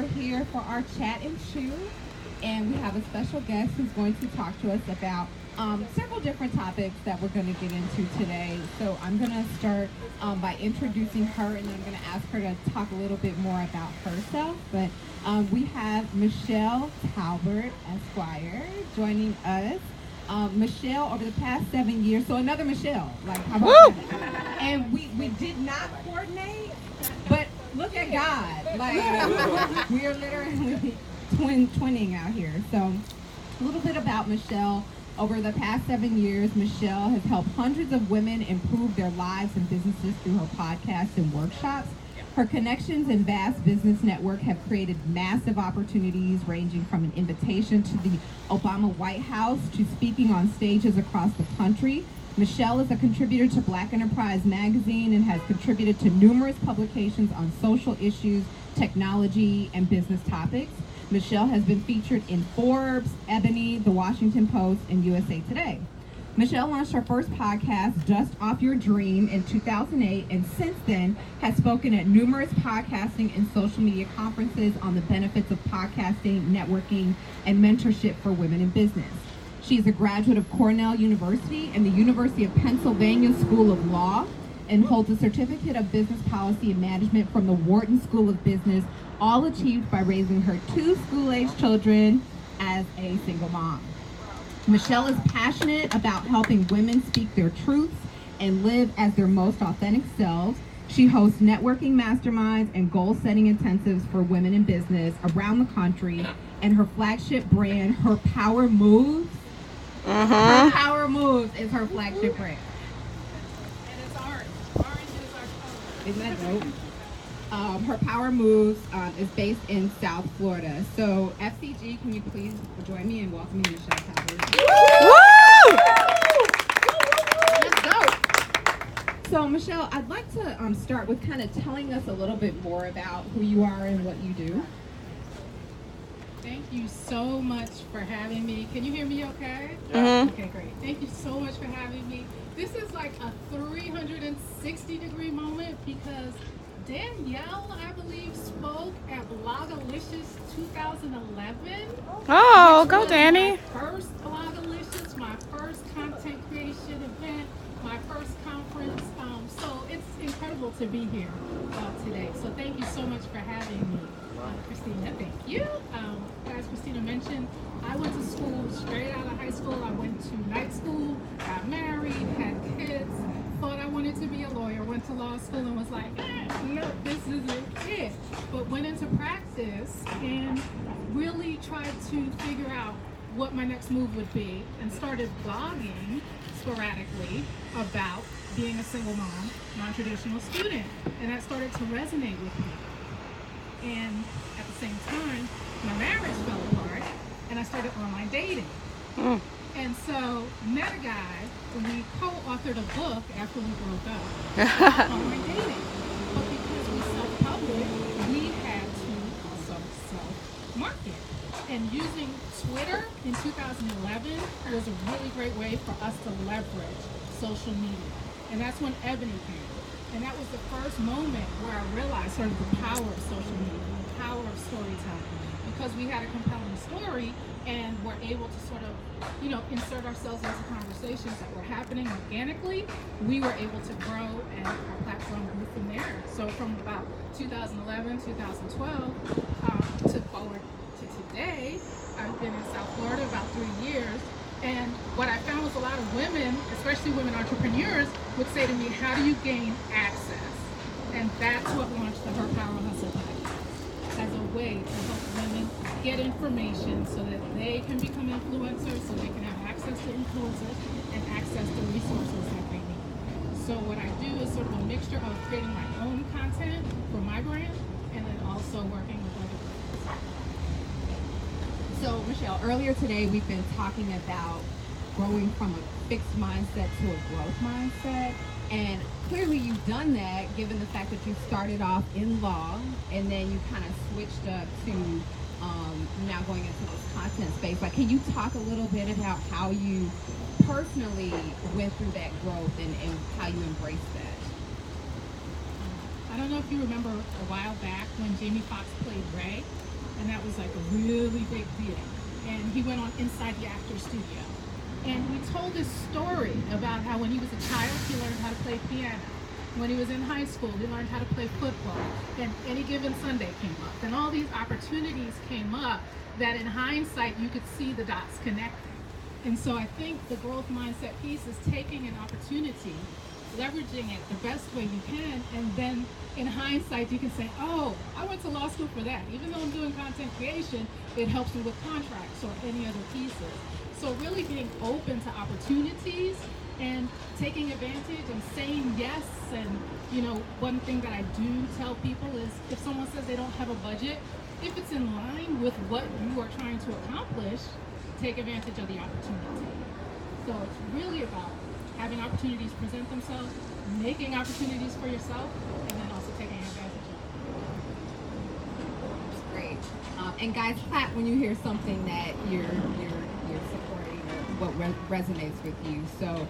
we're here for our chat and chew, and we have a special guest who's going to talk to us about several different topics that we're going to get into today. So I'm going to start by introducing her, and then I'm going to ask her to talk a little bit more about herself. But we have Michelle Talbert, Esquire, joining us. Michelle, over the past 7 years, so another Michelle, like, how about that? And we did not coordinate, but look at God, like, we are literally twinning out here. So a little bit about Michelle. Over the past 7 years, Michelle has helped hundreds of women improve their lives and businesses through her podcasts and workshops. Her connections and vast business network have created massive opportunities, ranging from an invitation to the Obama White House to speaking on stages across the country. Michelle is a contributor to Black Enterprise magazine and has contributed to numerous publications on social issues, technology, and business topics. Michelle has been featured in Forbes, Ebony, The Washington Post, and USA Today. Michelle launched her first podcast, Dust Off Your Dream, in 2008, and since then has spoken at numerous podcasting and social media conferences on the benefits of podcasting, networking, and mentorship for women in business. She is a graduate of Cornell University and the University of Pennsylvania School of Law, and holds a certificate of business policy and management from the Wharton School of Business, all achieved by raising her 2 school-age children as a single mom. Michelle is passionate about helping women speak their truths and live as their most authentic selves. She hosts networking masterminds and goal-setting intensives for women in business around the country, and her flagship brand, Her Power Moves, Her Power Moves is her flagship brand. And it's orange. Orange is our color. Isn't that dope? Her Power Moves is based in South Florida. So, FCG, can you please join me in welcoming Michelle Talbert? Woo! Let's go. So, Michelle, I'd like to start with kind of telling us a little bit more about who you are and what you do. Thank you so much for having me. Can you hear me okay? Mhm. Okay, great. Thank you so much for having me. This is like a 360-degree moment because Danielle, I believe, spoke at Blogalicious 2011. Oh, go was Danny. My first Blogalicious, my first content creation event, my first conference. So it's incredible to be here today. So thank you so much for having me, Christina. Thank you. As Christina mentioned, I went to school straight out of high school. I went to night school, got married, had kids, thought I wanted to be a lawyer, went to law school and was like, no, this isn't it. But went into practice and really tried to figure out what my next move would be and started blogging sporadically about being a single mom, non-traditional student. And that started to resonate with me. And at the same time, my marriage fell apart and I started online dating. And so met a guy and we co-authored a book after we broke up about online dating. But because we self-published, we had to also self-market. And using Twitter in 2011 was a really great way for us to leverage social media. And that's when Ebony came. And that was the first moment where I realized sort of the power of social media, the power of storytelling. Because we had a compelling story and were able to sort of, insert ourselves into conversations that were happening organically, we were able to grow and our platform grew from there. So from about 2011, 2012, to forward to today, I've been in South Florida about 3 years. And what I found was a lot of women, especially women entrepreneurs, would say to me, how do you gain access? And that's what launched the Her Power Hustle podcast as a way to help women get information so that they can become influencers, so they can have access to influencers and access to resources that they need. So what I do is sort of a mixture of creating my own content for my brand and then also working with other brands. So, Michelle, earlier today we've been talking about growing from a fixed mindset to a growth mindset. And clearly you've done that given the fact that you started off in law and then you kind of switched up to now going into this content space. Like, can you talk a little bit about how you personally went through that growth and how you embraced that? I don't know if you remember a while back when Jamie Foxx played Ray and that was like a really big deal. And he went on Inside the Actors Studio. And he told this story about how when he was a child, he learned how to play piano. When he was in high school, he learned how to play football. And any given Sunday came up. And all these opportunities came up that in hindsight, you could see the dots connecting. And so I think the growth mindset piece is taking an opportunity, leveraging it the best way you can, and then in hindsight, you can say, oh, I went to law school for that. Even though I'm doing content creation, it helps me with contracts or any other pieces. So really being open to opportunities and taking advantage and saying yes. And, you know, one thing that I do tell people is if someone says they don't have a budget, if it's in line with what you are trying to accomplish, take advantage of the opportunity. So it's really about having opportunities present themselves, making opportunities for yourself, and then also taking advantage of it. That's great. And guys, clap when you hear something that you're supporting or what resonates with you. So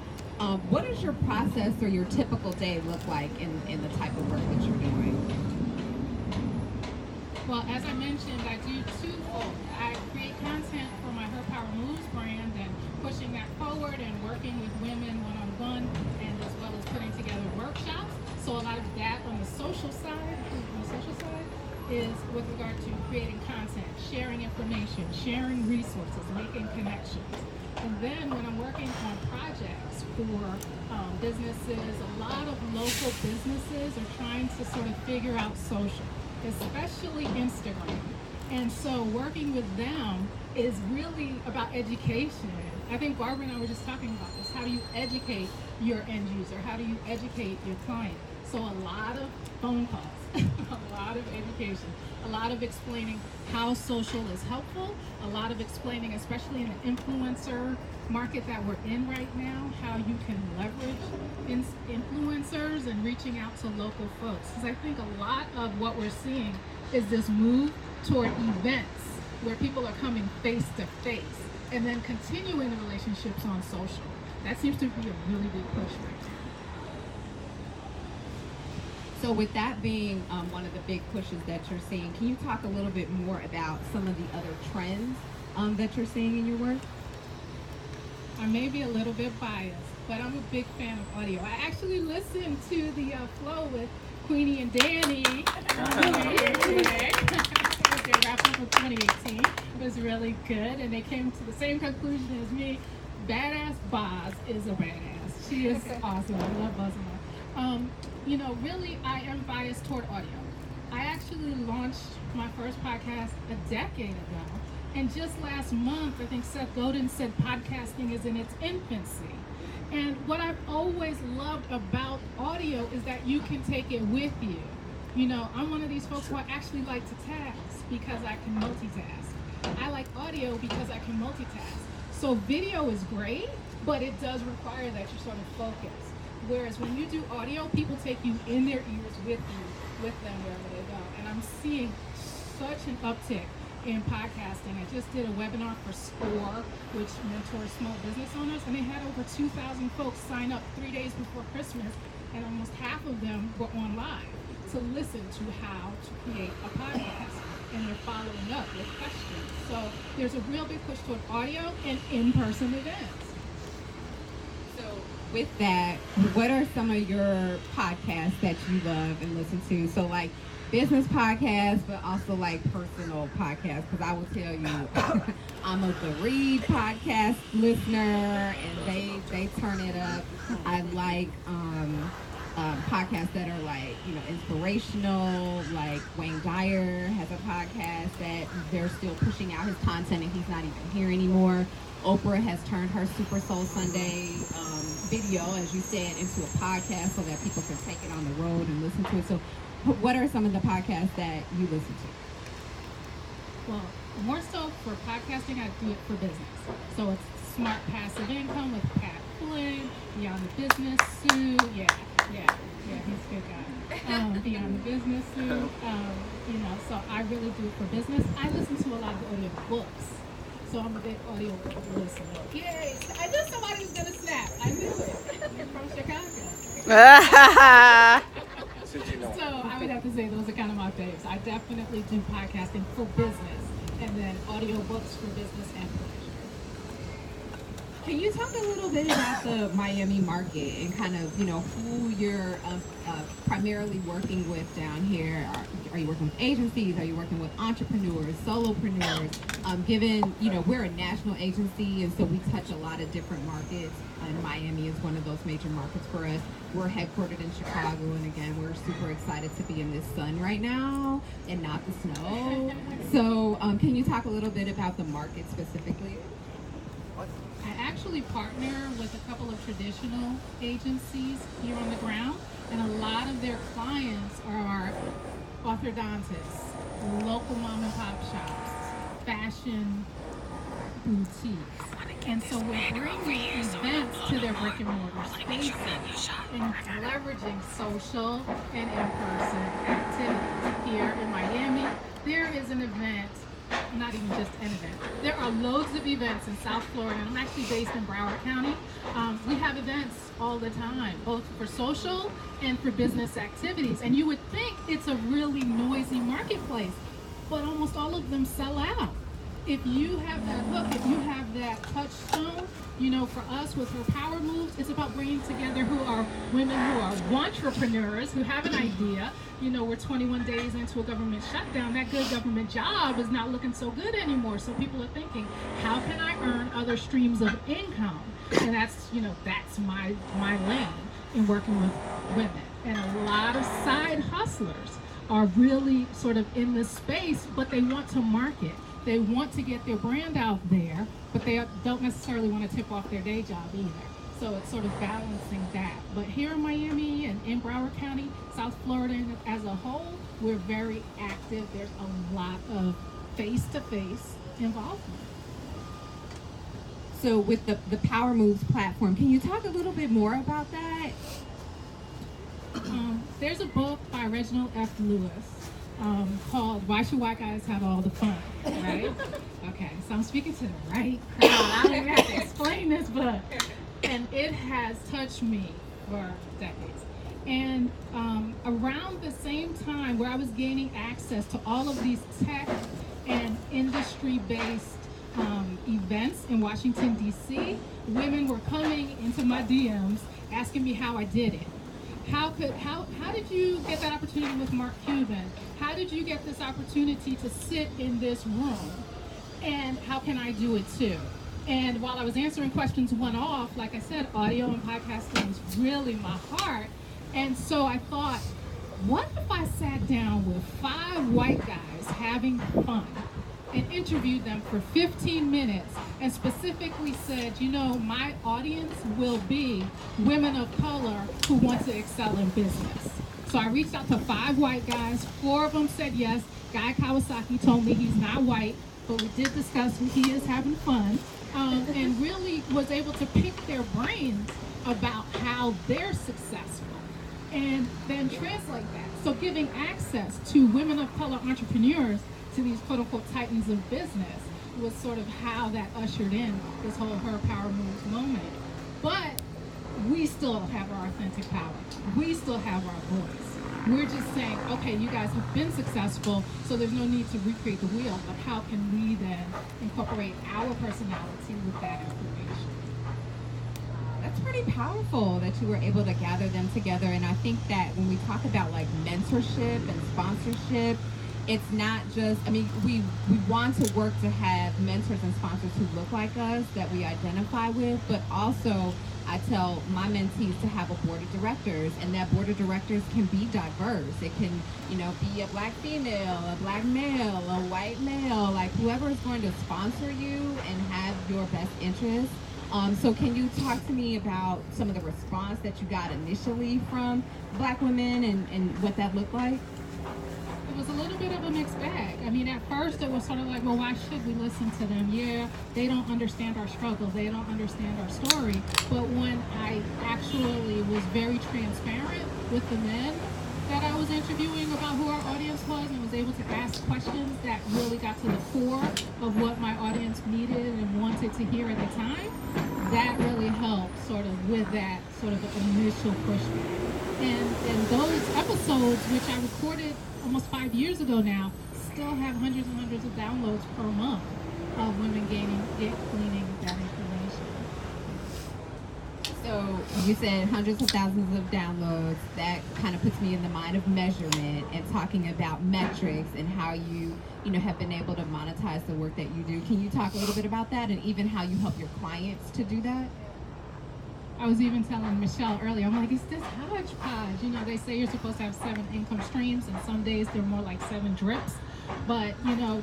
what does your process or your typical day look like in the type of work that you're doing? Well, as I mentioned, I do twofold. I create content for my Her Power Moves brand and pushing that forward and working with women one-on-one, and as well as putting together workshops. So a lot of that on the social side is with regard to creating content, sharing information, sharing resources, making connections. And then when I'm working on projects for businesses, a lot of local businesses are trying to sort of figure out social, especially Instagram. And so working with them is really about education. I think Barbara and I were just talking about this. How do you educate your end user? How do you educate your client? So a lot of phone calls, a lot of education, a lot of explaining how social is helpful, a lot of explaining, especially in the influencer market that we're in right now, how you can leverage influencers and reaching out to local folks. Because I think a lot of what we're seeing is this move toward events where people are coming face to face and then continuing the relationships on social. That seems to be a really big push right now. So with that being one of the big pushes that you're seeing, can you talk a little bit more about some of the other trends that you're seeing in your work? I may be a little bit biased, but I'm a big fan of audio. I actually listened to the Flow with Queenie and Danny. Their wrap-up of 2018. It was really good, and they came to the same conclusion as me. Badass Boz is a badass. She is awesome. I love Boz. You know, really, I am biased toward audio. I actually launched my first podcast a decade ago. And just last month, I think Seth Godin said podcasting is in its infancy. And what I've always loved about audio is that you can take it with you. You know, I'm one of these folks who I actually like to task because I can multitask. I like audio because I can multitask. So video is great, but it does require that you sort of focus. Whereas when you do audio, people take you in their ears with them wherever they go. And I'm seeing such an uptick in podcasting. I just did a webinar for SCORE, which mentors small business owners, and they had over 2,000 folks sign up 3 days before Christmas, and almost half of them were on live to listen to how to create a podcast, and they're following up with questions. So there's a real big push toward audio and in-person events. With that, what are some of your podcasts that you love and listen to? So like business podcasts, but also like personal podcasts, because I will tell you, I'm a The Read podcast listener, and they turn it up. I like podcasts that are like, you know, inspirational, like Wayne Dyer has a podcast that they're still pushing out his content and he's not even here anymore. Oprah has turned her Super Soul Sunday video, as you said, into a podcast so that people can take it on the road and listen to it. So what are some of the podcasts that you listen to? Well, more so for podcasting, I do it for business. So it's Smart Passive Income with Pat Flynn, Beyond the Business Suit. Yeah, he's a good guy. Beyond the Business Suit. You know, so I really do it for business. I listen to a lot of audio books. So I'm a big audio listener. Yay! I knew somebody was gonna snap. I knew it. You're from Chicago. So I would have to to say those are kind of my faves. I definitely do podcasting for business and then audiobooks for business and pleasure. Can you talk a little bit about the Miami market and kind of, who you're primarily working with down here? Are you working with agencies? Are you working with entrepreneurs, solopreneurs? Given, we're a national agency, and so we touch a lot of different markets, and Miami is one of those major markets for us. We're headquartered in Chicago, and again, we're super excited to be in this sun right now and not the snow. So can you talk a little bit about the market specifically? I actually partner with a couple of traditional agencies here on the ground, and a lot of their clients are orthodontists, local mom and pop shops, fashion boutiques. And so we're bringing events to their brick and mortar spaces and leveraging social and in-person activities. Here in Miami, there is an event, not even just an event. There are loads of events in South Florida, and I'm actually based in Broward County. We have events all the time, both for social and for business activities. And you would think it's a really noisy marketplace, but almost all of them sell out. If you have that hook, if you have that touchstone, for us with her power moves, it's about bringing together who are women who are entrepreneurs, who have an idea. We're 21 days into a government shutdown. That good government job is not looking so good anymore. So people are thinking, how can I earn other streams of income? And that's my lane in working with women. And a lot of side hustlers are really sort of in this space, but they want to market. They want to get their brand out there, but they don't necessarily want to tip off their day job either. So it's sort of balancing that. But here in Miami and in Broward County, South Florida as a whole, we're very active. There's a lot of face-to-face involvement. So with the Power Moves platform, can you talk a little bit more about that? There's a book by Reginald F. Lewis called Why Should White Guys Have All the Fun, right? Okay, so I'm speaking to the right crowd. I don't even have to explain this book. And it has touched me for decades. And around the same time where I was gaining access to all of these tech and industry-based events in Washington, D.C., women were coming into my DMs asking me how I did it. How did you get that opportunity with Mark Cuban? How did you get this opportunity to sit in this room? And how can I do it too? And while I was answering questions one off, like I said, audio and podcasting is really my heart. And so I thought, what if I sat down with 5 white guys having fun and interviewed them for 15 minutes and specifically said, my audience will be women of color who want to excel in business. So I reached out to 5 white guys. 4 of them said yes. Guy Kawasaki told me he's not white, but we did discuss he is having fun, and really was able to pick their brains about how they're successful and then translate that. So giving access to women of color entrepreneurs, to these quote-unquote titans of business, was sort of how that ushered in this whole Her Power Moves moment. But we still have our authentic power. We still have our voice. We're just saying, okay, you guys have been successful, so there's no need to recreate the wheel, but how can we then incorporate our personality with that information? That's pretty powerful that you were able to gather them together. And I think that when we talk about like mentorship and sponsorship, it's not just, we want to work to have mentors and sponsors who look like us, that we identify with, but also I tell my mentees to have a board of directors, and that board of directors can be diverse. It can, be a black female, a black male, a white male, like whoever is going to sponsor you and have your best interests. So can you talk to me about some of the response that you got initially from black women and what that looked like? It was a little bit of a mixed bag. At first it was sort of like, well, why should we listen to them? Yeah, they don't understand our struggle. They don't understand our story. But when I actually was very transparent with the men that I was interviewing about who our audience was, and was able to ask questions that really got to the core of what my audience needed and wanted to hear at the time, that really helped sort of with that sort of initial pushback. And those episodes, which I recorded almost 5 years ago now, still have hundreds and hundreds of downloads per month of women gleaning that information. So you said hundreds of thousands of downloads. That kind of puts me in the mind of measurement and talking about metrics and how you have been able to monetize the work that you do. Can you talk a little bit about that and even how you help your clients to do that? I was even telling Michelle earlier, I'm like, it's this hodgepodge. You know, they say you're supposed to have 7 income streams, and some days they're more like 7 drips. But,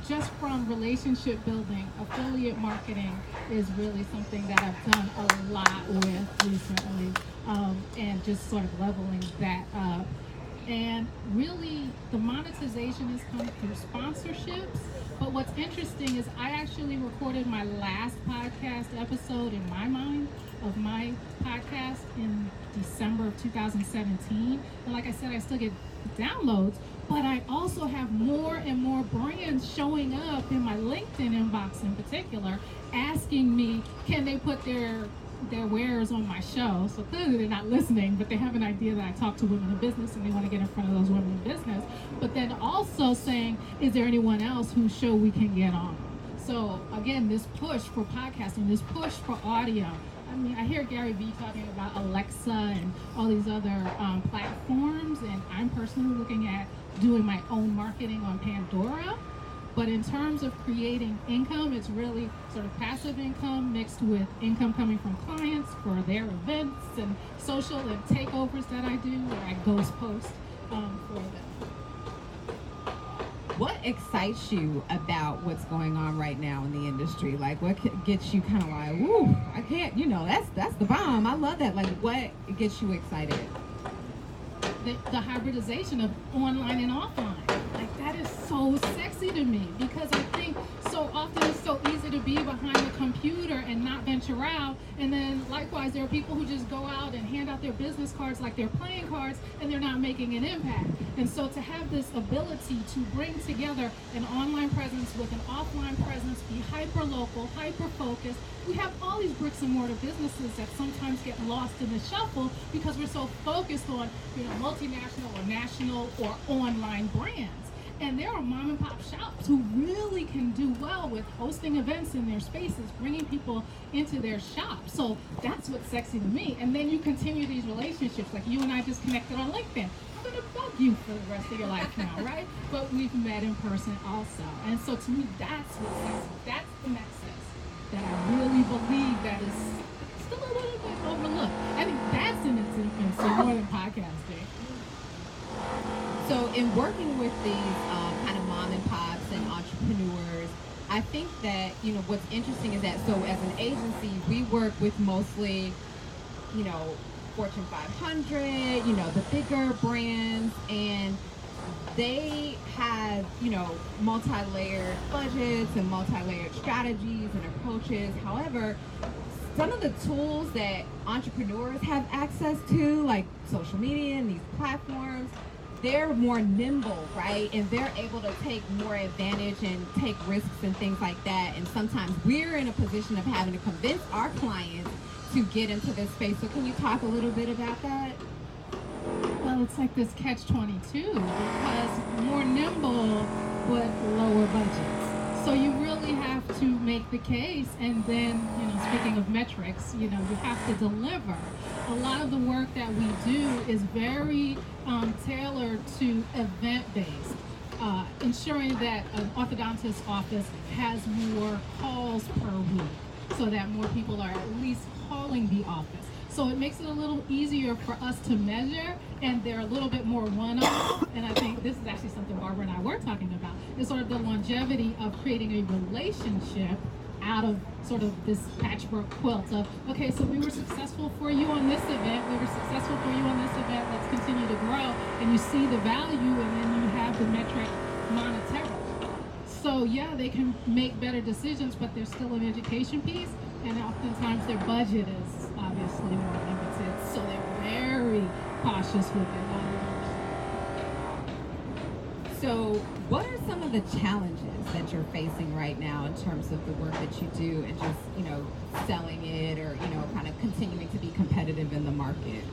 just from relationship building, affiliate marketing is really something that I've done a lot with recently, and just sort of leveling that up. And really, the monetization has come through sponsorships. But what's interesting is I actually recorded my last podcast episode in my mind of my podcast in December of 2017. And like I said, I still get downloads, but I also have more and more brands showing up in my LinkedIn inbox in particular, asking me, can they put their wares on my show? So clearly they're not listening, but they have an idea that I talk to women in business and they want to get in front of those women in business. But then also saying, is there anyone else whose show we can get on? So again, this push for podcasting, this push for audio. I mean, I hear Gary Vee talking about Alexa and all these other platforms, and I'm personally looking at doing my own marketing on Pandora. But in terms of creating income, it's really sort of passive income mixed with income coming from clients for their events and social and takeovers that I do, where I ghost post for them. What excites you about what's going on right now in the industry? Like, what gets you kind of like, woo, I can't, that's the bomb. I love that. Like, what gets you excited? The hybridization of online and offline. Like, that is so sexy to me, because I think so often it's so easy to be behind the computer and not venture out. And then likewise, there are people who just go out and hand out their business cards like they're playing cards, and they're not making an impact. And so to have this ability to bring together an online presence with an offline presence, be hyper local, hyper focused. We have all these bricks and mortar businesses that sometimes get lost in the shuffle because we're so focused on, multinational or national or online brands. And there are mom and pop shops who really can do well with hosting events in their spaces, bringing people into their shop. So that's what's sexy to me. And then you continue these relationships, like you and I just connected on LinkedIn. I'm gonna bug you for the rest of your life now, right? But we've met in person also. And so to me, that's what's sexy. That's the nexus that I really believe that is still a little bit overlooked. I think that's in its infancy more than podcasting. So in working with these kind of mom and pops and entrepreneurs, I think that, what's interesting is that, so as an agency, we work with mostly, Fortune 500, the bigger brands, and they have, multi-layered budgets and multi-layered strategies and approaches. However, some of the tools that entrepreneurs have access to, like social media and these platforms, they're more nimble, right? And they're able to take more advantage and take risks and things like that. And sometimes we're in a position of having to convince our clients to get into this space. So can you talk a little bit about that? Well, it's like this catch-22, because more nimble but lower budgets. So you really have to make the case, and then, speaking of metrics, you have to deliver. A lot of the work that we do is very tailored to event-based, ensuring that an orthodontist office has more calls per week, so that more people are at least calling the office. So it makes it a little easier for us to measure, and they're a little bit more one-off. And I think this is actually something Barbara and I were talking about, is sort of the longevity of creating a relationship out of sort of this patchwork quilt of, okay, so we were successful for you on this event, we were successful for you on this event, let's continue to grow, and you see the value, and then you have the metric monetarily. So yeah, they can make better decisions, but there's still an education piece, and oftentimes their budget is obviously more limited, so they're very cautious with it. So, what are some of the challenges that you're facing right now in terms of the work that you do and just, selling it or, kind of continuing to be competitive in the market?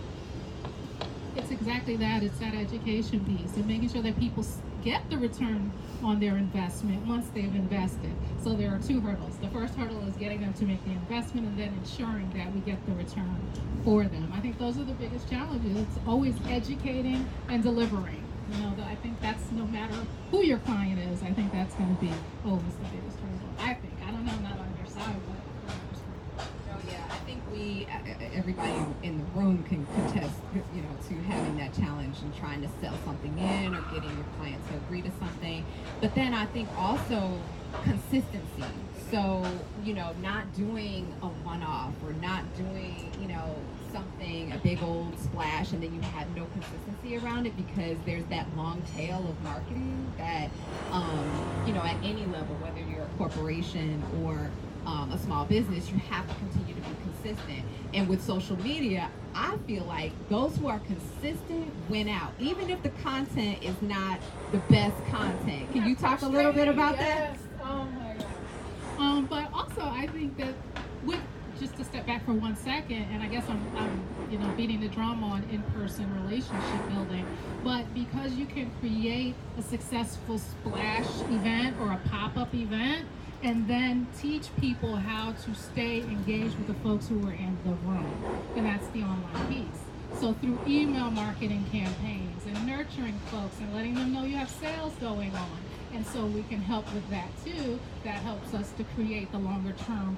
It's exactly that. It's that education piece and making sure that people get the return on their investment once they've invested. So there are two hurdles. The first hurdle is getting them to make the investment and then ensuring that we get the return for them. I think those are the biggest challenges. It's always educating and delivering. I think that's no matter who your client is, I think that's going to be always the biggest hurdle. I think. I don't know, I'm not on your side, but I think everybody in the room can contest, to having that challenge and trying to sell something in or getting your client to agree to something. But then I think also consistency. So, not doing a one-off or not doing, something, a big old splash, and then you have no consistency around it because there's that long tail of marketing that, at any level, whether you're a corporation or a small business, you have to continue to be consistent. And with social media, I feel like those who are consistent win out, even if the content is not the best content. Can you talk a little bit about that? Oh my God. But also, I think that just to step back for 1 second, and I guess I'm beating the drum on in-person relationship building, but because you can create a successful splash event or a pop-up event, and then teach people how to stay engaged with the folks who are in the room. And that's the online piece. So through email marketing campaigns and nurturing folks and letting them know you have sales going on. And so we can help with that too. That helps us to create the longer term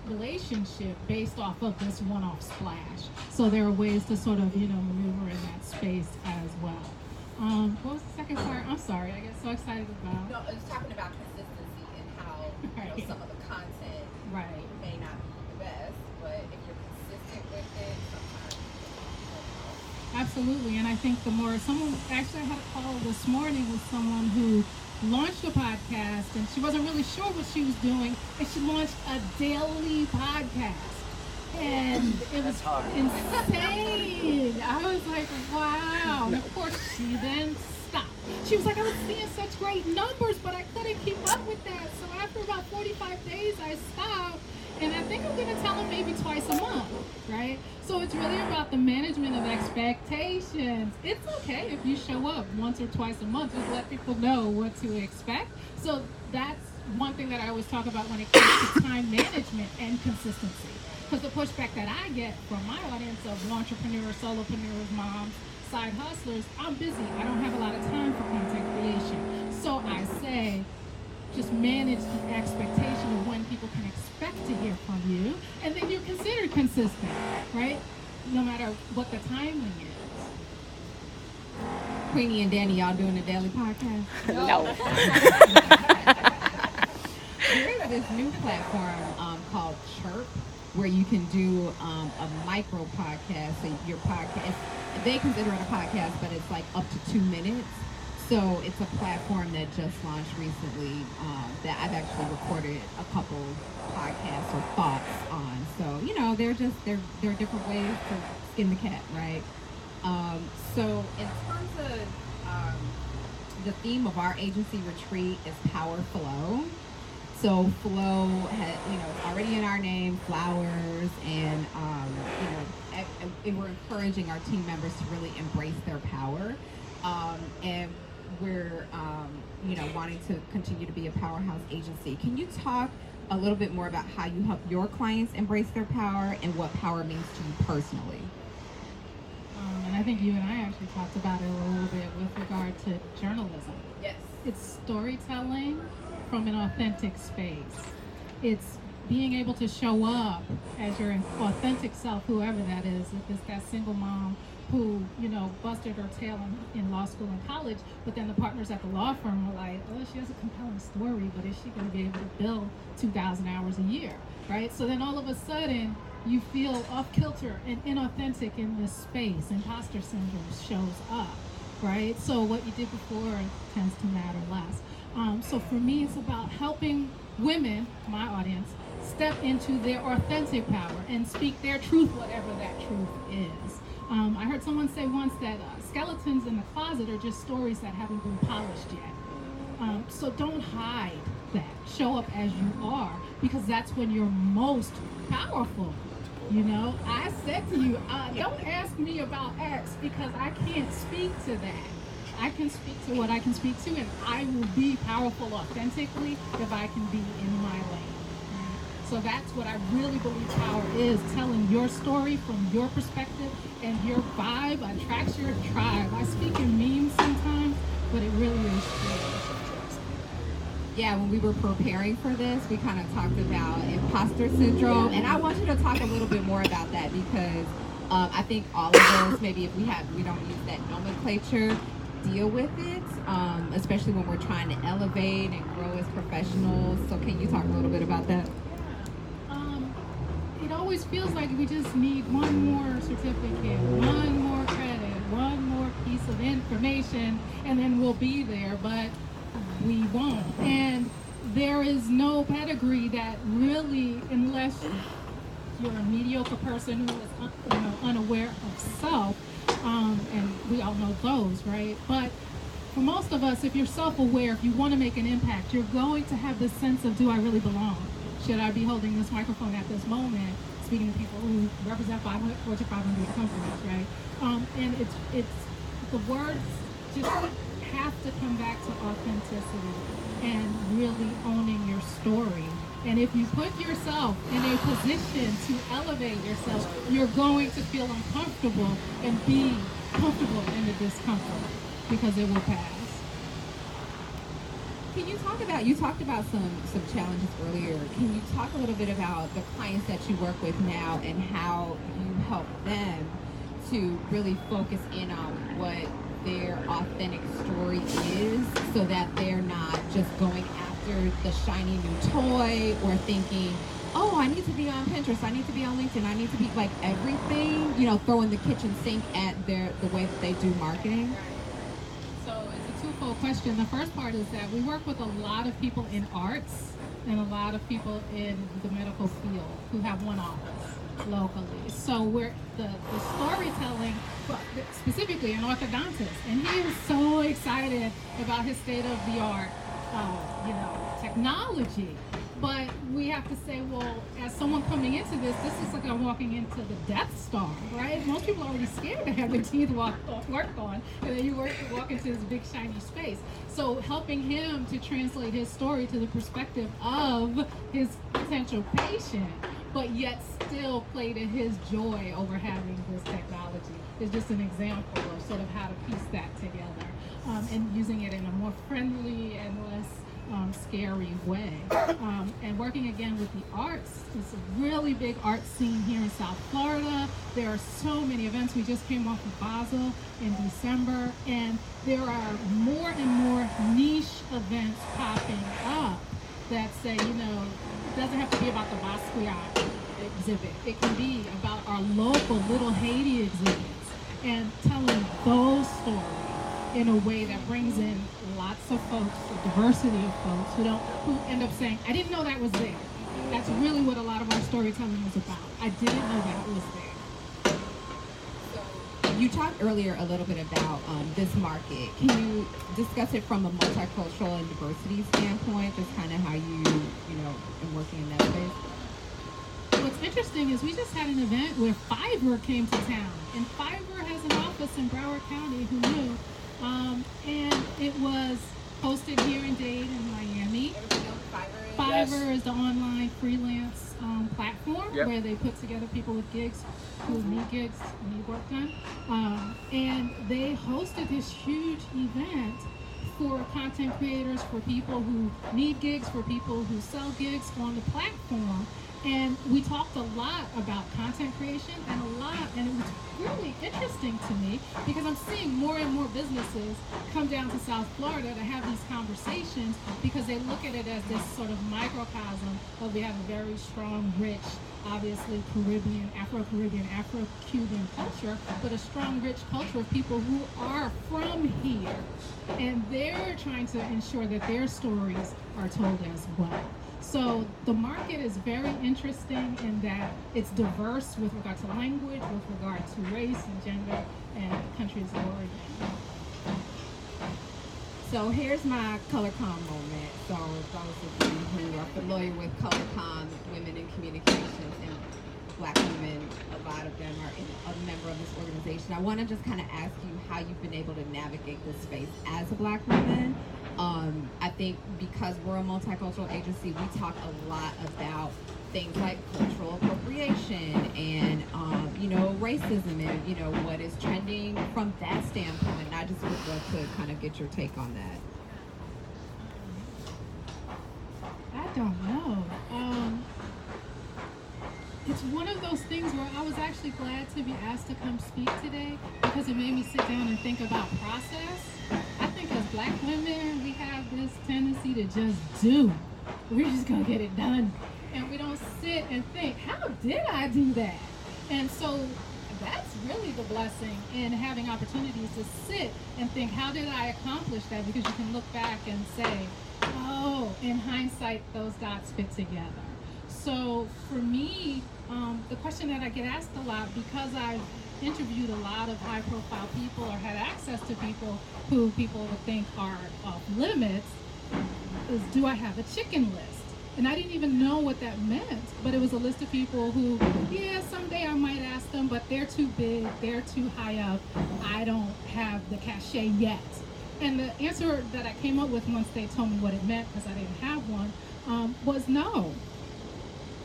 relationship based off of this one-off splash. So there are ways to sort of, maneuver in that space as well. What was the second part? I'm sorry, I get so excited about. No, it's talking about consistency and how some of the content may not be the best, but if you're consistent with it, sometimes Absolutely, and I think someone actually I had a call this morning with someone who launched a podcast and she wasn't really sure what she was doing, and she launched a daily podcast. And it was insane. I was like, wow. And of course, she then stopped. She was like, I was seeing such great numbers, but I couldn't keep up with that. So after about 45 days, I stopped. And I think I'm going to tell them maybe twice a month, right? So it's really about the management of expectations. It's okay if you show up once or twice a month. Just let people know what to expect. So that's one thing that I always talk about when it comes to time management and consistency. Because the pushback that I get from my audience of entrepreneurs, solopreneurs, moms, side hustlers, I'm busy. I don't have a lot of time for content creation. So I say, just manage the expectation of when people can expect to hear from you, and then you're considered consistent, right? No matter what the timing is. Queenie and Danny, y'all doing a daily podcast? No. There's this new platform called Chirp, where you can do a micro podcast. So your podcast, they consider it a podcast, but it's like up to 2 minutes. So it's a platform that just launched recently that I've actually recorded a couple podcasts or thoughts on. So, there are different ways to skin the cat, right? So in terms of the theme of our agency retreat is Power Flow. So flow has, it's already in our name, flowers, and we're encouraging our team members to really embrace their power. And we're, wanting to continue to be a powerhouse agency. Can you talk a little bit more about how you help your clients embrace their power and what power means to you personally? And I think you and I actually talked about it a little bit with regard to journalism. Yes. It's storytelling from an authentic space. It's being able to show up as your authentic self, whoever that is. If it's that single mom who, busted her tail in law school and college, but then the partners at the law firm were like, oh, she has a compelling story, but is she going to be able to bill 2,000 hours a year, right? So then all of a sudden, you feel off kilter and inauthentic in this space. Imposter syndrome shows up, right? So what you did before tends to matter less. So for me, it's about helping women, my audience, step into their authentic power and speak their truth, whatever that truth is. I heard someone say once that skeletons in the closet are just stories that haven't been polished yet. So don't hide that. Show up as you are, because that's when you're most powerful. You know, I said to you, don't ask me about X because I can't speak to that. I can speak to what I can speak to, and I will be powerful authentically if I can be in my lane. Right? So that's what I really believe power is, telling your story from your perspective, and your vibe attracts your tribe. I speak in memes sometimes, but it really is true. Yeah, when we were preparing for this, we kind of talked about imposter syndrome, and I want you to talk a little bit more about that because I think all of us, maybe if we don't use that nomenclature, deal with it, especially when we're trying to elevate and grow as professionals. So can you talk a little bit about that? It always feels like we just need one more certificate, one more credit, one more piece of information, and then we'll be there, but we won't. And there is no pedigree that really, unless you're a mediocre person who is unaware of self, and we all know those, right? But for most of us, if you're self-aware, if you want to make an impact, you're going to have this sense of, do I really belong? Should I be holding this microphone at this moment, speaking to people who represent Fortune 500 companies, right? And it's the words just have to come back to authenticity and really owning your story. And if you put yourself in a position to elevate yourself, you're going to feel uncomfortable and be comfortable in the discomfort because it will pass. Can you talk about, you talked about some challenges earlier. Can you talk a little bit about the clients that you work with now and how you help them to really focus in on what their authentic story is so that they're not just going after the shiny new toy or thinking, oh, I need to be on Pinterest, I need to be on LinkedIn, I need to be like everything, throwing the kitchen sink at the way that they do marketing? So it's a twofold question. The first part is that we work with a lot of people in arts and a lot of people in the medical field who have one office locally. So we're the storytelling, specifically an orthodontist, and he is so excited about his state-of-the-art, technology. But we have to say, well, as someone coming into this is like I'm walking into the Death Star, right? Most people are already scared to have their teeth worked on, and then you walk into this big shiny space. So helping him to translate his story to the perspective of his potential patient, but yet still play to his joy over having this technology is just an example of sort of how to piece that together, and using it in a more friendly and less scary way. And working again with the arts, it's a really big art scene here in South Florida. There are so many events. We just came off of Basel in December, and there are more and more niche events popping up that say, it doesn't have to be about the Basquiat exhibit. It can be about our local Little Haiti exhibits and telling those stories in a way that brings in lots of folks, a diversity of folks who end up saying, I didn't know that was there. That's really what a lot of our storytelling is about. I didn't know that was there. So you talked earlier a little bit about this market. Can you discuss it from a multicultural and diversity standpoint, just kind of how you been working in that space? What's interesting is we just had an event where Fiverr came to town, and Fiverr has an office in Broward County, who knew? And it was hosted here in Dade and Miami. Fiverr is the online freelance platform where they put together people with gigs who need work done. And they hosted this huge event for content creators, for people who need gigs, for people who sell gigs on the platform. And we talked a lot about content creation and it was really interesting to me because I'm seeing more and more businesses come down to South Florida to have these conversations because they look at it as this sort of microcosm of we have a very strong, rich, obviously Caribbean, Afro-Caribbean, Afro-Cuban culture, but a strong, rich culture of people who are from here. And they're trying to ensure that their stories are told as well. So the market is very interesting in that it's diverse with regard to language, with regard to race and gender and countries of origin. So here's my ColorCon moment. So those of you who are familiar with ColorCon, Women in Communications and Black women, a lot of them are a member of this organization. I want to just kind of ask you how you've been able to navigate this space as a Black woman. I think because we're a multicultural agency, we talk a lot about things like cultural appropriation and, racism and, what is trending from that standpoint. And I just would love to kind of get your take on that. I don't know. It's one of those things where I was actually glad to be asked to come speak today because it made me sit down and think about process. I think as Black women, we have this tendency to just do. We're just going to get it done. And we don't sit and think, how did I do that? And so that's really the blessing in having opportunities to sit and think, how did I accomplish that? Because you can look back and say, oh, in hindsight, those dots fit together. So for me, the question that I get asked a lot, because I've interviewed a lot of high-profile people or had access to people who people would think are off limits, is do I have a chicken list? And I didn't even know what that meant, but it was a list of people who, yeah, someday I might ask them, but they're too big, they're too high up, I don't have the cachet yet. And the answer that I came up with once they told me what it meant, because I didn't have one, was no.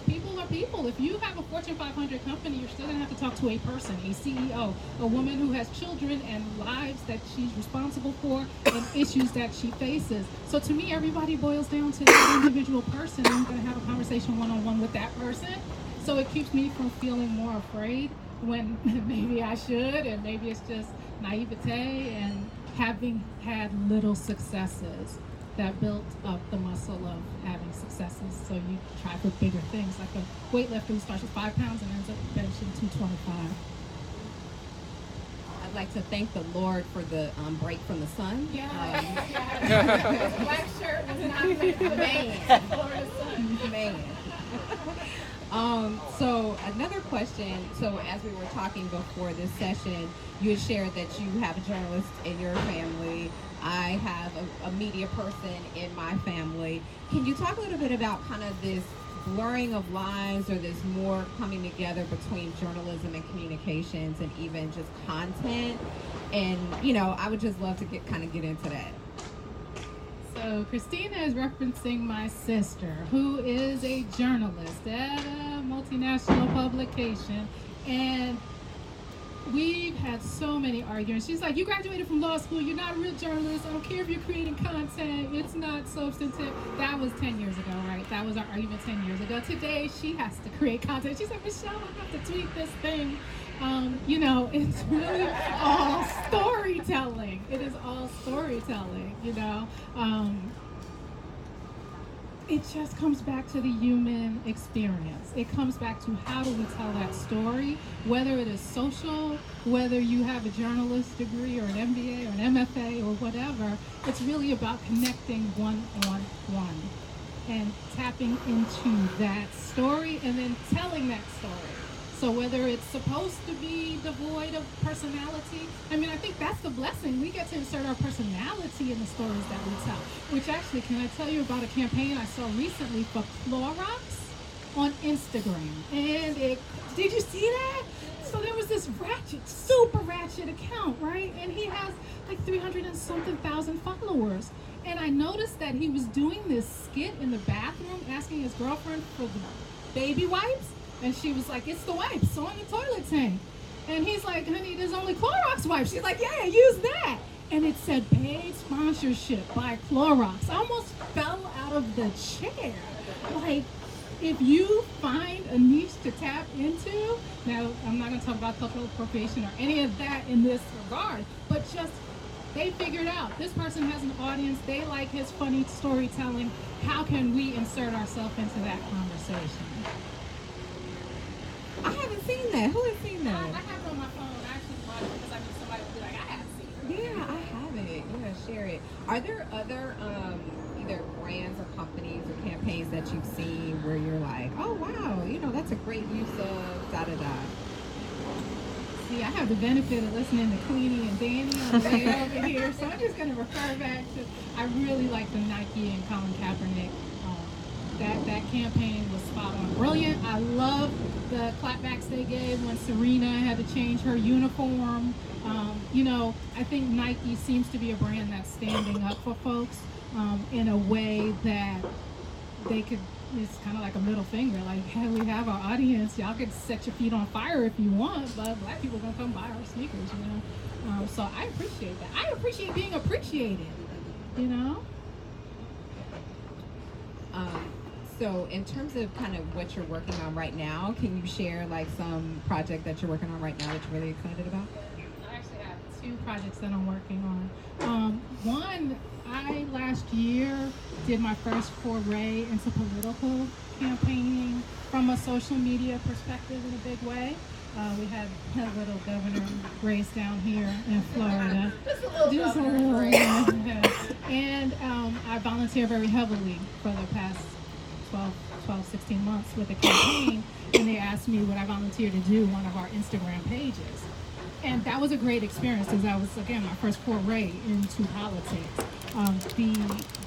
People are people. If you have a Fortune 500 company, you're still going to have to talk to a person, a CEO, a woman who has children and lives that she's responsible for and issues that she faces. So to me, everybody boils down to that individual person, and I'm going to have a conversation one-on-one with that person. So it keeps me from feeling more afraid when maybe I should, and maybe it's just naivete and having had little successes that built up the muscle of having successes. So you try for bigger things, like a weightlifter who starts with 5 pounds and ends up benching 225. I'd like to thank the Lord for the break from the sun. Yeah. Black shirt was not meant for man. Florida sun. Man. So another question. So as we were talking before this session, you had shared that you have a journalist in your family. I have a media person in my family. Can you talk a little bit about kind of this blurring of lines or this more coming together between journalism and communications and even just content? And, I would just love to get into that. So Christina is referencing my sister, who is a journalist at a multinational publication. And we've had so many arguments. She's like, you graduated from law school, you're not a real journalist, I don't care if you're creating content, it's not substantive. That was 10 years ago, right? That was our argument 10 years ago. Today, she has to create content. She's like, Michelle, I have to tweet this thing. It's really all storytelling. It is all storytelling, It just comes back to the human experience. It comes back to how do we tell that story, whether it is social, whether you have a journalist degree or an MBA or an MFA or whatever. It's really about connecting one-on-one and tapping into that story and then telling that story. So whether it's supposed to be devoid of personality, I think that's the blessing. We get to insert our personality in the stories that we tell. Which actually, can I tell you about a campaign I saw recently for Clorox on Instagram? And did you see that? So there was this super ratchet account, right? And he has like 300 and something thousand followers. And I noticed that he was doing this skit in the bathroom, asking his girlfriend for the baby wipes. And she was like, it's the wipes on the toilet tank. And he's like, honey, there's only Clorox wipes. She's like, yeah, use that. And it said paid sponsorship by Clorox. I almost fell out of the chair. Like, if you find a niche to tap into, now I'm not going to talk about cultural appropriation or any of that in this regard, but just they figured out this person has an audience. They like his funny storytelling. How can we insert ourselves into that conversation? I haven't seen that. Who has seen that? I have it on my phone. I actually bought it because I knew somebody would be like, I haven't seen it. Yeah, I have it. Yeah, share it. Are there other either brands or companies or campaigns campaigns that you've seen where you're like, oh wow, that's a great use of da da da? See, I have the benefit of listening to Queenie and Danny on the way over here, so I'm just going to refer back to, I really like the Nike and Colin Kaepernick. That campaign was spot on. Brilliant. I love the clapbacks they gave when Serena had to change her uniform. I think Nike seems to be a brand that's standing up for folks in a way that they could, it's kind of like a middle finger. Like, hey, we have our audience. Y'all could set your feet on fire if you want, but black people are going to come buy our sneakers, So I appreciate that. I appreciate being appreciated, So in terms of kind of what you're working on right now, can you share like some project that you're working on right now that you're really excited about? I actually have 2 projects that I'm working on. One, I last year did my first foray into political campaigning from a social media perspective in a big way. We had a little governor race down here in Florida. Just a little yeah. And I volunteer very heavily for the past 12, 16 months with a campaign, and they asked me would I volunteer to do one of our Instagram pages. And that was a great experience because that was, again, my first foray into politics.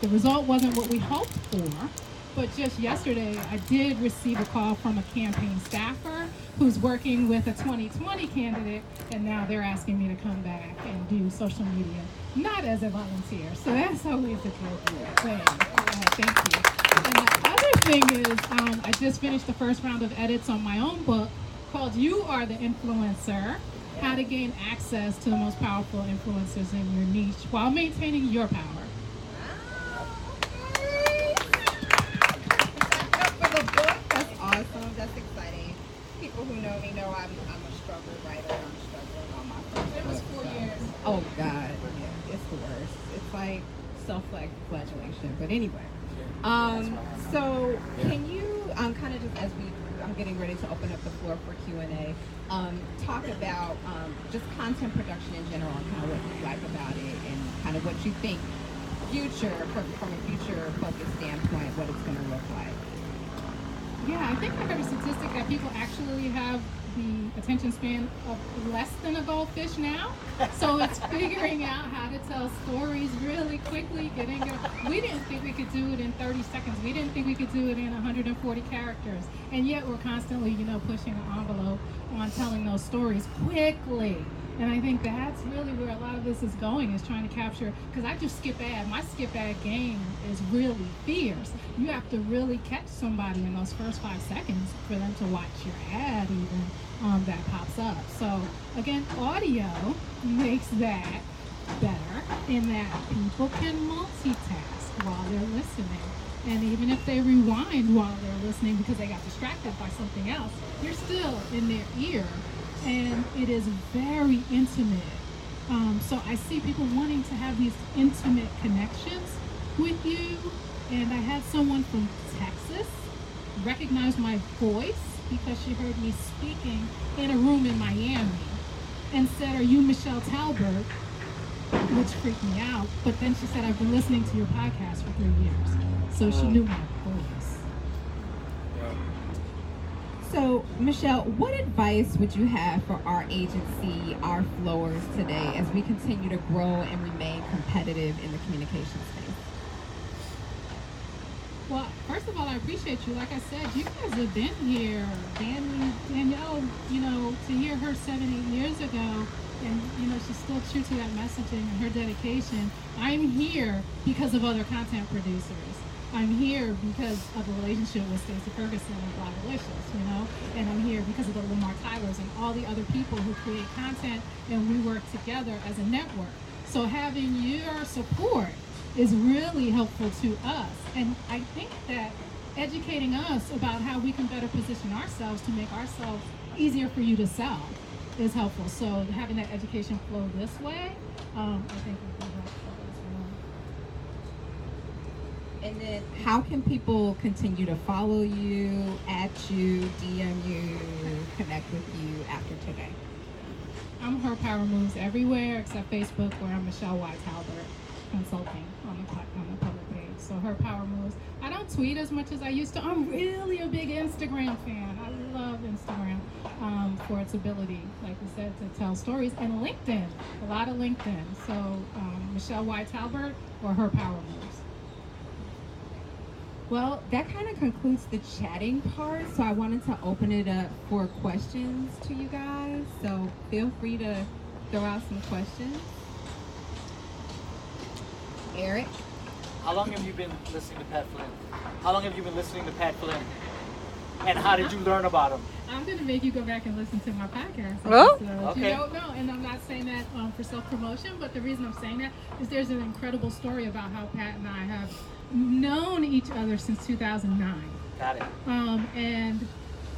The result wasn't what we hoped for, but just yesterday I did receive a call from a campaign staffer who's working with a 2020 candidate, and now they're asking me to come back and do social media, not as a volunteer. So that's always a good thing. Thank you. And the other thing is, I just finished the first round of edits on my own book called You Are the Influencer, How to Gain Access to the Most Powerful Influencers in Your Niche While Maintaining Your Power. For the book, that's awesome. That's exciting. People who know me know I'm a struggle writer. I'm struggling on my first It was book, 4 years. Oh God, yeah, it's the worst. It's like self-flagellation. But anyway, so can you kind of just as I'm getting ready to open up the floor for Q&A, talk about just content production in general and kind of what you like about it and kind of what you think from a future focused standpoint, what it's going to look like. Yeah, I think I heard a statistic that people actually have the attention span of less than a goldfish now. So it's figuring out how to tell stories really quickly. We didn't think we could do it in 30 seconds. We didn't think we could do it in 140 characters. And yet we're constantly, pushing an envelope on telling those stories quickly. And I think that's really where a lot of this is going, is trying to capture, because I just skip ad. My skip ad game is really fierce. You have to really catch somebody in those first 5 seconds for them to watch your ad even that pops up. So again, audio makes that better in that people can multitask while they're listening. And even if they rewind while they're listening because they got distracted by something else, you're still in their ear. And it is very intimate. So I see people wanting to have these intimate connections with you. And I had someone from Texas recognize my voice because she heard me speaking in a room in Miami and said, "Are you Michelle Talbert?" Which freaked me out. But then she said, "I've been listening to your podcast for 3 years." So she knew my voice. So, Michelle, what advice would you have for our agency, our flowers today, as we continue to grow and remain competitive in the communication space? Well, first of all, I appreciate you. Like I said, you guys have been here. Danielle, to hear her 7-8 years ago, and, she's still true to that messaging and her dedication. I'm here because of other content producers. I'm here because of the relationship with Stacey Ferguson and Blogalicious, and I'm here because of the Lamar Tylers and all the other people who create content, and we work together as a network. So having your support is really helpful to us, and I think that educating us about how we can better position ourselves to make ourselves easier for you to sell is helpful. So having that education flow this way, I think would be helpful. And then how can people continue to follow you, at you, DM you, connect with you after today? I'm Her Power Moves everywhere except Facebook, where I'm Michelle Y. Talbert Consulting on the public page. So Her Power Moves. I don't tweet as much as I used to. I'm really a big Instagram fan. I love Instagram for its ability, like we said, to tell stories. And LinkedIn, a lot of LinkedIn. So Michelle Y. Talbert or Her Power Moves. Well, that kind of concludes the chatting part. So I wanted to open it up for questions to you guys. So feel free to throw out some questions. Eric? How long have you been listening to Pat Flynn? How long have you been listening to Pat Flynn? And how did you learn about him? I'm going to make you go back and listen to my podcast. Oh? Okay. You don't know, and I'm not saying that for self-promotion, but the reason I'm saying that is there's an incredible story about how Pat and I have known each other since 2009. Got it. And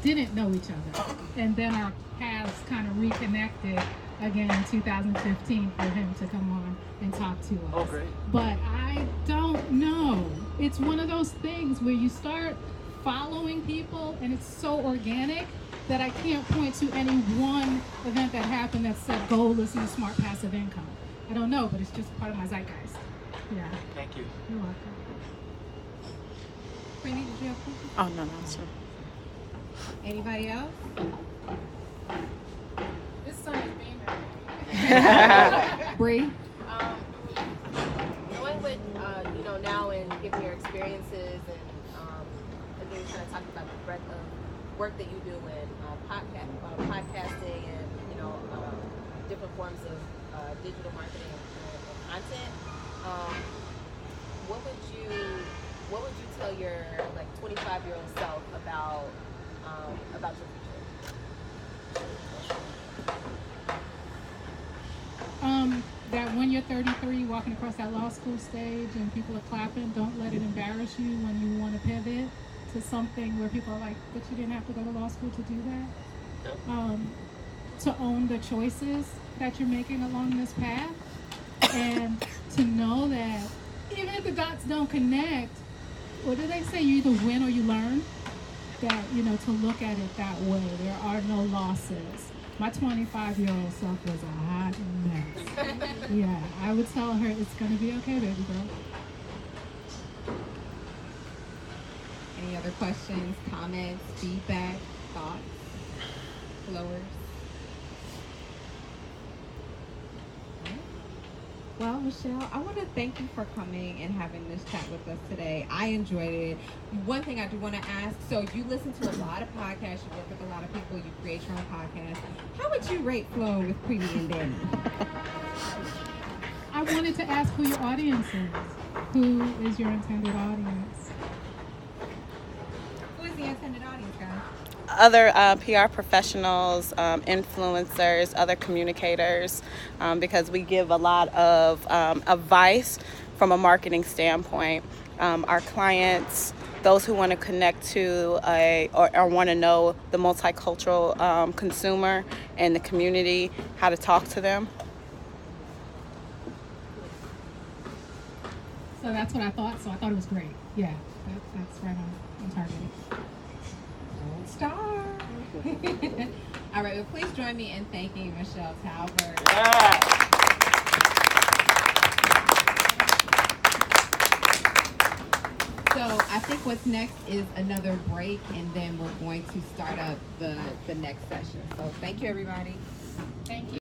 didn't know each other. And then our paths kind of reconnected again in 2015 for him to come on and talk to us. Oh, great. But I don't know. It's one of those things where you start following people and it's so organic that I can't point to any one event that happened that said go listen to Smart Passive Income. I don't know, but it's just part of my zeitgeist. Yeah. Thank you. You're welcome. Brittany, did you have questions? Oh, no, sir. Anybody else? This sun is beaming. Bree? Going with, now and giving your experiences and again, you kind of talked about the breadth of work that you do in podcasting and, different forms of digital marketing and content. What would you tell your 25-year-old self about your future? That when you're 33, walking across that law school stage and people are clapping, don't let it embarrass you when you want to pivot to something where people are like, but you didn't have to go to law school to do that. To own the choices that you're making along this path and to know that even if the dots don't connect, what do they say? You either win or you learn. That, to look at it that way. There are no losses. My 25-year-old self was a hot mess. Yeah, I would tell her it's going to be okay, baby girl. Any other questions, comments, feedback, thoughts, blowers? Well, Michelle, I want to thank you for coming and having this chat with us today. I enjoyed it. One thing I do want to ask, so you listen to a lot of podcasts, you work with a lot of people, you create your own podcast. How would you rate Flo with Preeti and Danny? I wanted to ask who your audience is. Who is your intended audience? Who is the intended audience, guys? Other PR professionals, influencers, other communicators, because we give a lot of advice from a marketing standpoint. Our clients, those who want to connect to or want to know the multicultural consumer and the community, how to talk to them. So that's what I thought. So I thought it was great. Yeah, that's right on target. Star. All right, well, please join me in thanking Michelle Talbert. Yeah. So I think what's next is another break, and then we're going to start up the next session. So thank you, everybody. Thank you.